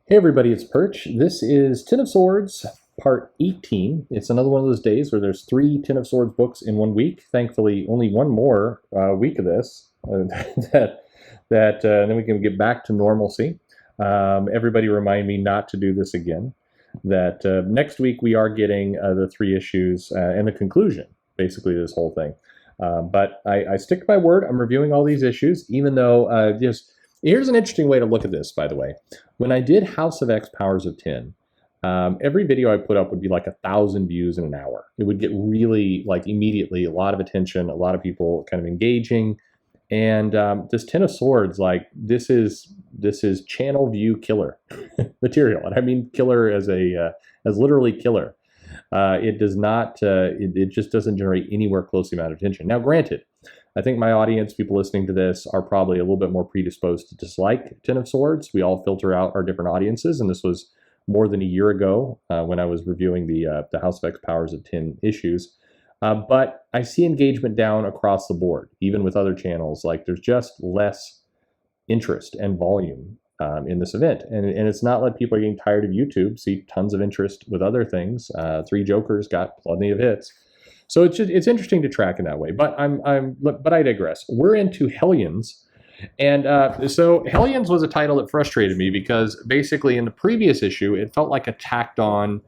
Hey everybody, it's Perch. This is Ten of Swords, part 18. It's another one of those days where there's 3 Ten of Swords books in 1 week. Thankfully, only one more week of this, and then we can get back to normalcy. Everybody remind me not to do this again. That next week we are getting the 3 issues and the conclusion, basically, this whole thing. But I stick to my word. I'm reviewing all these issues, even though here's an interesting way to look at this, by the way. When I did House of X Powers of 10, every video I put up would be like 1,000 views in an hour. It would get really, like, immediately a lot of attention, a lot of people kind of engaging. And this Ten of Swords, like, this is channel view killer material. And I mean killer as literally killer. It does not, it just doesn't generate anywhere close to the amount of attention. Now, granted, I think my audience, people listening to this, are probably a little bit more predisposed to dislike Ten of Swords. We all filter out our different audiences, and this was more than a year ago when I was reviewing the House of X Powers of 10 issues. But I see engagement down across the board, even with other channels. Like, there's just less interest and volume in this event. And it's not like people are getting tired of YouTube. See tons of interest with other things. Three Jokers got plenty of hits. So it's interesting to track in that way, but I digress. We're into Hellions, and so Hellions was a title that frustrated me because basically in the previous issue it felt like a tacked on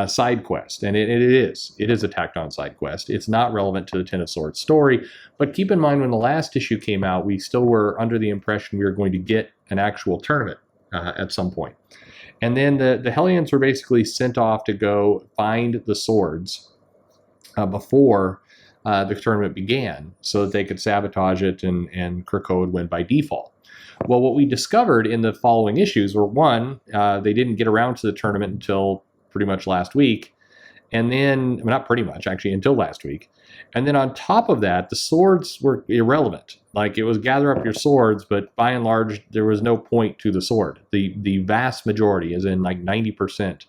side quest, and it is a tacked on side quest. It's not relevant to the Ten of Swords story, but keep in mind when the last issue came out, we still were under the impression we were going to get an actual tournament at some point, and then the Hellions were basically sent off to go find the swords before the tournament began so that they could sabotage it and Krakoa would win by default. Well, what we discovered in the following issues were, one, they didn't get around to the tournament until pretty much last week. And then, well, not pretty much, actually, until last week. And then on top of that, the swords were irrelevant. Like, it was gather up your swords, but by and large, there was no point to the sword. The vast majority, as in like 90%,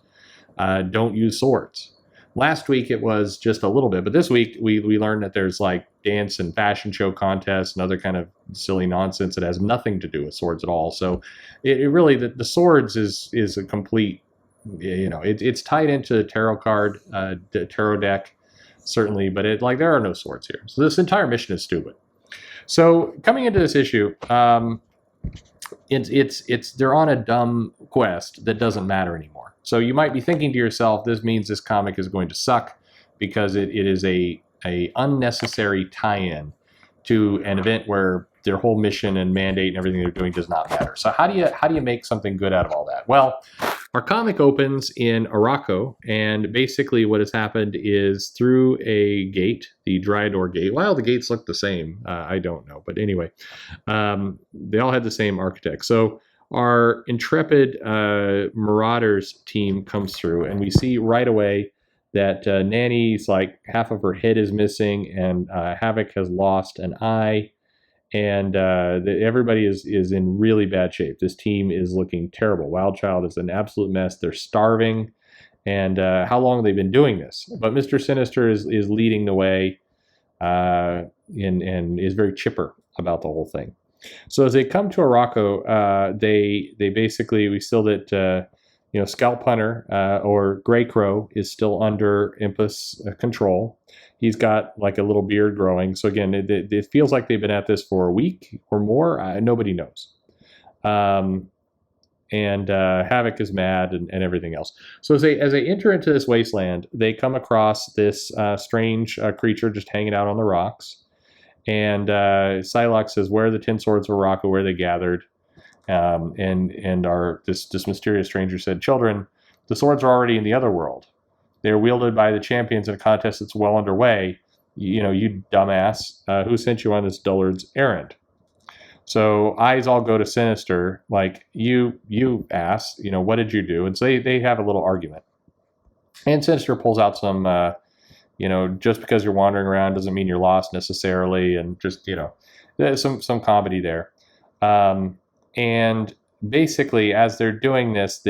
don't use swords. Last week it was just a little bit, but this week we learned that there's like dance and fashion show contests and other kind of silly nonsense that has nothing to do with swords at all. So it really, the swords is a complete, it's tied into the tarot card, the tarot deck, certainly, but there are no swords here. So this entire mission is stupid. So coming into this issue, they're on a dumb quest that doesn't matter anymore. So you might be thinking to yourself, this means this comic is going to suck because it is a unnecessary tie-in to an event where their whole mission and mandate and everything they're doing does not matter. So how do you make something good out of all that? Well, our comic opens in Araco, and basically what has happened is through a gate, the Dryador Gate. Well, the gates look the same. I don't know, but anyway, they all had the same architect. So our intrepid Marauders team comes through, and we see right away that Nanny's, like, half of her head is missing, and Havoc has lost an eye, and everybody is in really bad shape. This team is looking terrible. Wildchild is an absolute mess. They're starving, and how long have they been doing this? But Mr. Sinister is leading the way and is very chipper about the whole thing. So as they come to Araco, they basically, we still that Scalp Hunter or Grey Crow is still under Impus control. He's got like a little beard growing. So again, it feels like they've been at this for a week or more. Nobody knows. And Havoc is mad and everything else. So as they enter into this wasteland, they come across this strange creature just hanging out on the rocks. And Psylocke says, "Where are the 10 swords of Araco? Where they gathered?" And this mysterious stranger said, "Children, the swords are already in the other world. They are wielded by the champions in a contest that's well underway. You dumbass, who sent you on this dullard's errand?" So eyes all go to Sinister, like, you ass, what did you do? And so they have a little argument. And Sinister pulls out some, just because you're wandering around doesn't mean you're lost necessarily, and just, there's some comedy there. And basically, as they're doing this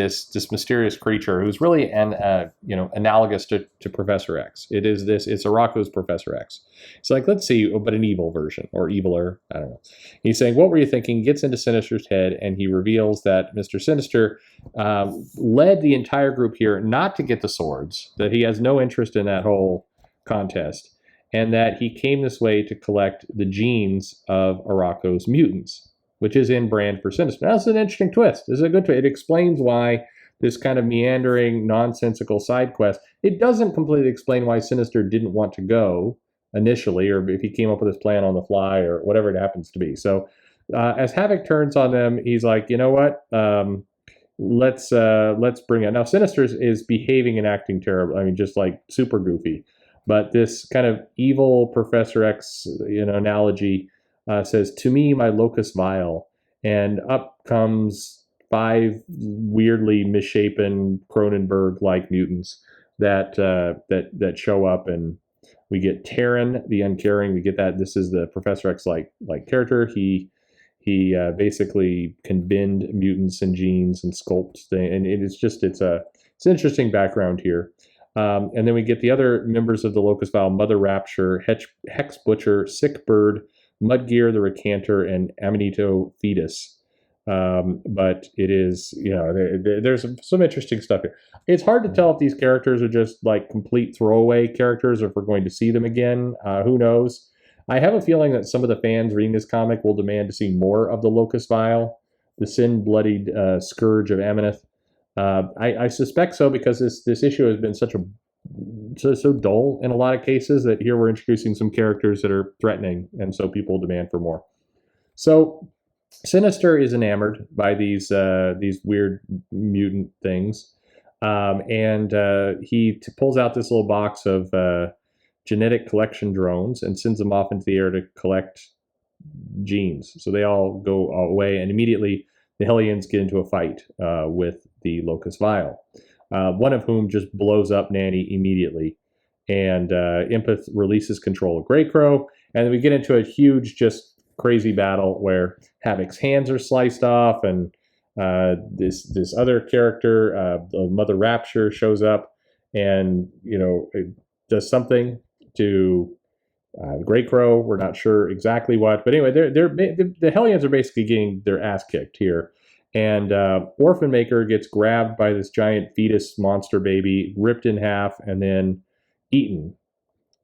mysterious creature who's really analogous to Professor X. It's Arako's Professor X. It's like, let's see, but an evil version, or eviler, I don't know. He's saying, what were you thinking? He gets into Sinister's head, and he reveals that Mr. Sinister led the entire group here not to get the swords, that he has no interest in that whole contest, and that he came this way to collect the genes of Arako's mutants, which is in brand for Sinister. Now, that's an interesting twist. This is a good twist. It explains why this kind of meandering, nonsensical side quest, it doesn't completely explain why Sinister didn't want to go initially, or if he came up with his plan on the fly, or whatever it happens to be. So as Havoc turns on them, he's like, you know what? Let's bring it. Now, Sinister is behaving and acting terrible. I mean, just like super goofy. But this kind of evil Professor X, analogy says, to me, my locus vile. And up comes 5 weirdly misshapen Cronenberg-like mutants that show up, and we get Terran, the Uncaring. We get that this is the Professor X like character. He basically can bend mutants and genes and sculpt things, and it's an interesting background here. And then we get the other members of the Locus Vile: Mother Rapture, Hex Butcher, Sick Bird, Mudgear the Recanter, and Amanito Fetus. But it is, there's some interesting stuff here. It's hard to tell if these characters are just like complete throwaway characters, or if we're going to see them again. Who knows? I have a feeling that some of the fans reading this comic will demand to see more of the Locus Vile, the sin-bloodied scourge of Amanith. I suspect so, because this issue has been so dull in a lot of cases, that here we're introducing some characters that are threatening, and so people demand for more. So Sinister is enamored by these weird mutant things, and he pulls out this little box of genetic collection drones and sends them off into the air to collect genes. So they all go away, and immediately the Hellions get into a fight with the Locus Vile, one of whom just blows up Nanny immediately, and Empath releases control of Greycrow, and then we get into a huge, just crazy battle where Havoc's hands are sliced off, and this other character, the Mother Rapture, shows up and it does something to Greycrow. We're not sure exactly what, but anyway, the Hellions are basically getting their ass kicked here. And Orphan Maker gets grabbed by this giant fetus monster baby, ripped in half, and then eaten.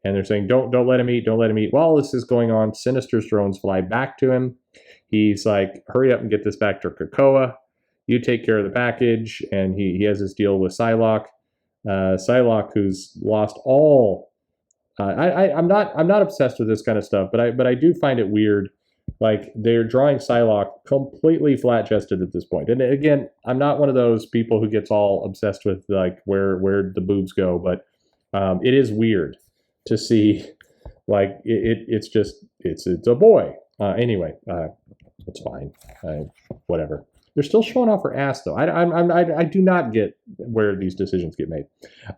And they're saying, don't let him eat, don't let him eat. While this is going on, Sinister's drones fly back to him. He's like, hurry up and get this back to Krakoa. You take care of the package. And he has this deal with Psylocke. Psylocke, who's lost all. I'm not obsessed with this kind of stuff, but I do find it weird. Like, they're drawing Psylocke completely flat-chested at this point. And again, I'm not one of those people who gets all obsessed with like where the boobs go, but it is weird to see, like, it's a boy. Anyway, it's fine. Whatever. They're still showing off her ass, though. I do not get where these decisions get made.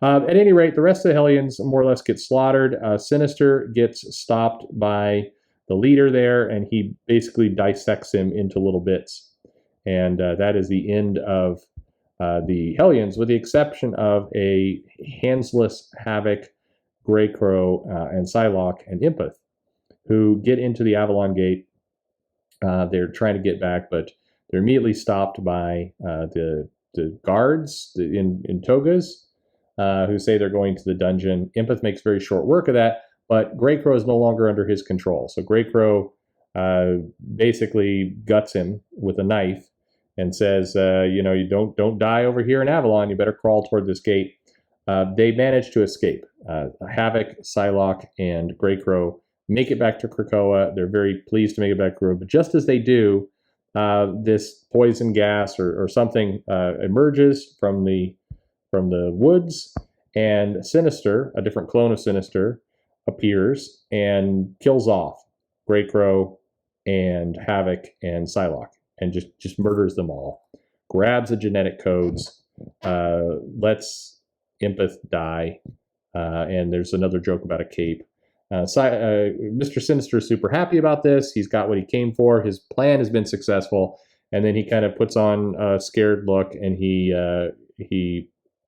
At any rate, the rest of the Hellions more or less get slaughtered. Sinister gets stopped by the leader there, and he basically dissects him into little bits. And that is the end of the Hellions, with the exception of a handsless Havoc, Greycrow, and Psylocke, and Empath, who get into the Avalon Gate. They're trying to get back, but they're immediately stopped by the guards in togas, who say they're going to the dungeon. Empath makes very short work of that, but Greycrow is no longer under his control. So Greycrow basically guts him with a knife and says, you don't die over here in Avalon. You better crawl toward this gate. They manage to escape. Havoc, Psylocke, and Greycrow make it back to Krakoa. They're very pleased to make it back to Krakoa. But just as they do, this poison gas or something emerges from the woods, and Sinister, a different clone of Sinister, appears and kills off Greycrow and Havoc and Psylocke, and just murders them all. Grabs the genetic codes, lets Empath die, and there's another joke about a cape. Mr. Sinister is super happy about this. He's got what he came for. His plan has been successful, and then he kind of puts on a scared look, and he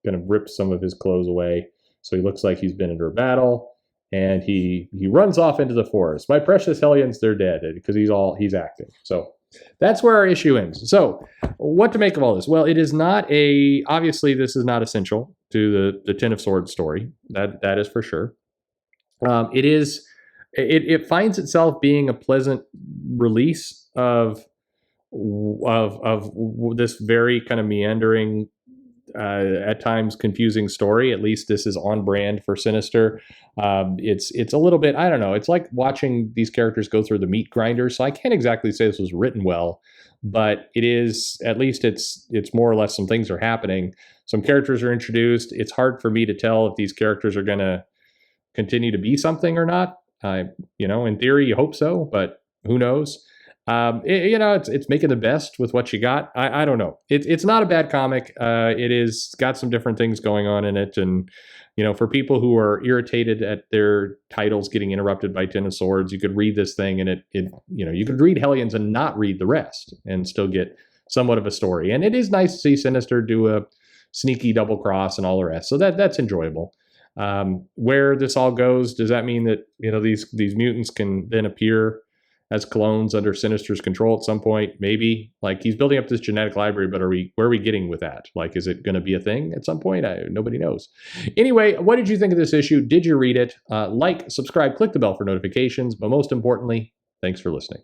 kind of rips some of his clothes away, so he looks like he's been into a battle, and he runs off into the forest. My precious Hellions, they're dead, because he's acting. So that's where our issue ends. So what to make of all this? Well, it is not obviously this is not essential to the Ten of Swords story. That is for sure. It finds itself being a pleasant release of this very kind of meandering, at times confusing story. At least this is on brand for Sinister. It's a little bit, I don't know, it's like watching these characters go through the meat grinder. So I can't exactly say this was written well, but it is, at least it's more or less some things are happening. Some characters are introduced. It's hard for me to tell if these characters are going to continue to be something or not. In theory, you hope so, but who knows? It's making the best with what you got. I don't know. It's not a bad comic. It is got some different things going on in it, and for people who are irritated at their titles getting interrupted by Ten of Swords, you could read this thing, and you could read Hellions and not read the rest, and still get somewhat of a story. And it is nice to see Sinister do a sneaky double cross and all the rest. So that's enjoyable. Where this all goes, does that mean that these mutants can then appear as clones under Sinister's control at some point? Maybe. Like, he's building up this genetic library, but where are we getting with that? Like, is it going to be a thing at some point? Nobody knows. Anyway, what did you think of this issue? Did you read it? Like, subscribe, click the bell for notifications, but most importantly, thanks for listening.